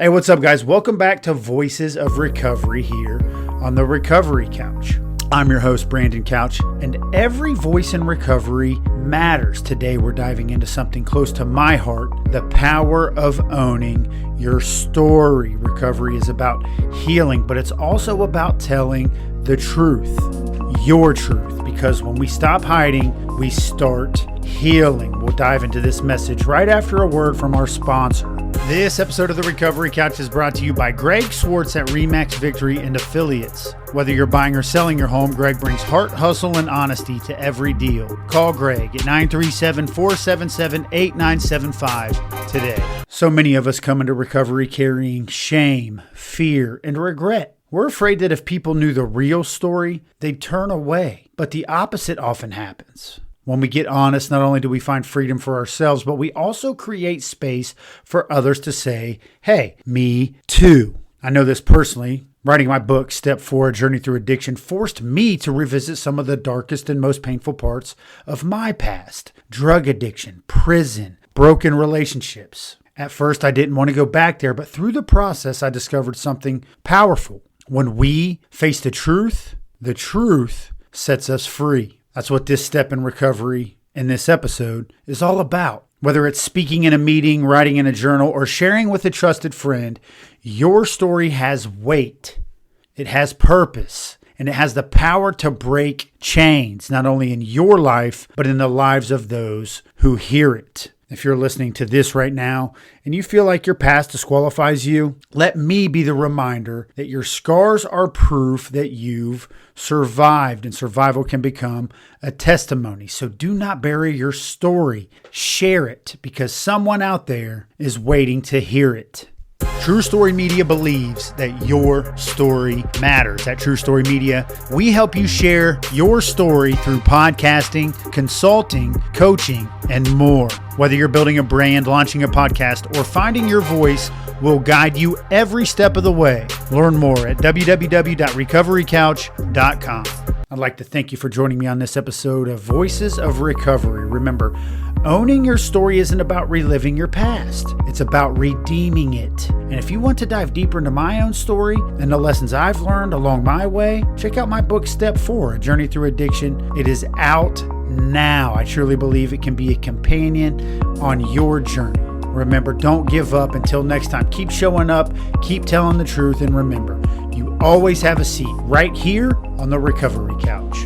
Hey, what's up, guys? Welcome back to Voices of Recovery here on the Recovery Couch. I'm your host, Brandon Couch, and every voice in recovery matters. Today, we're diving into something close to my heart, the power of owning your story. Recovery is about healing, but it's also about telling the truth, your truth, because when we stop hiding, we start healing. We'll dive into this message right after a word from our sponsor. This episode of the Recovery Couch is brought to you by Greg Swartz at RE/MAX Victory and Affiliates. Whether you're buying or selling your home, Greg brings heart, hustle, and honesty to every deal. Call Greg at 937-477-8975 today. So many of us come into recovery carrying shame, fear, and regret. We're afraid that if people knew the real story, they'd turn away. But the opposite often happens. When we get honest, not only do we find freedom for ourselves, but we also create space for others to say, hey, me too. I know this personally. Writing my book, Step 4, A Journey Through Addiction, forced me to revisit some of the darkest and most painful parts of my past. Drug addiction, prison, broken relationships. At first, I didn't want to go back there, but through the process, I discovered something powerful. When we face the truth sets us free. That's what this step in recovery in this episode is all about. Whether it's speaking in a meeting, writing in a journal, or sharing with a trusted friend, your story has weight. It has purpose, and it has the power to break chains, not only in your life, but in the lives of those who hear it. If you're listening to this right now and you feel like your past disqualifies you, let me be the reminder that your scars are proof that you've survived, and survival can become a testimony. So do not bury your story. Share it, because someone out there is waiting to hear it. True Story Media believes that your story matters. At True Story Media, we help you share your story through podcasting, consulting, coaching, and more. Whether you're building a brand, launching a podcast, or finding your voice, we'll guide you every step of the way. Learn more at www.recoverycouch.com. I'd like to thank you for joining me on this episode of Voices of Recovery. Remember, owning your story isn't about reliving your past. It's about redeeming it. And if you want to dive deeper into my own story and the lessons I've learned along my way, check out my book, Step 4, A Journey Through Addiction. It is out now. I truly believe it can be a companion on your journey. Remember, don't give up. Until next time, keep showing up, keep telling the truth, and remember, you always have a seat right here on the Recovery Couch.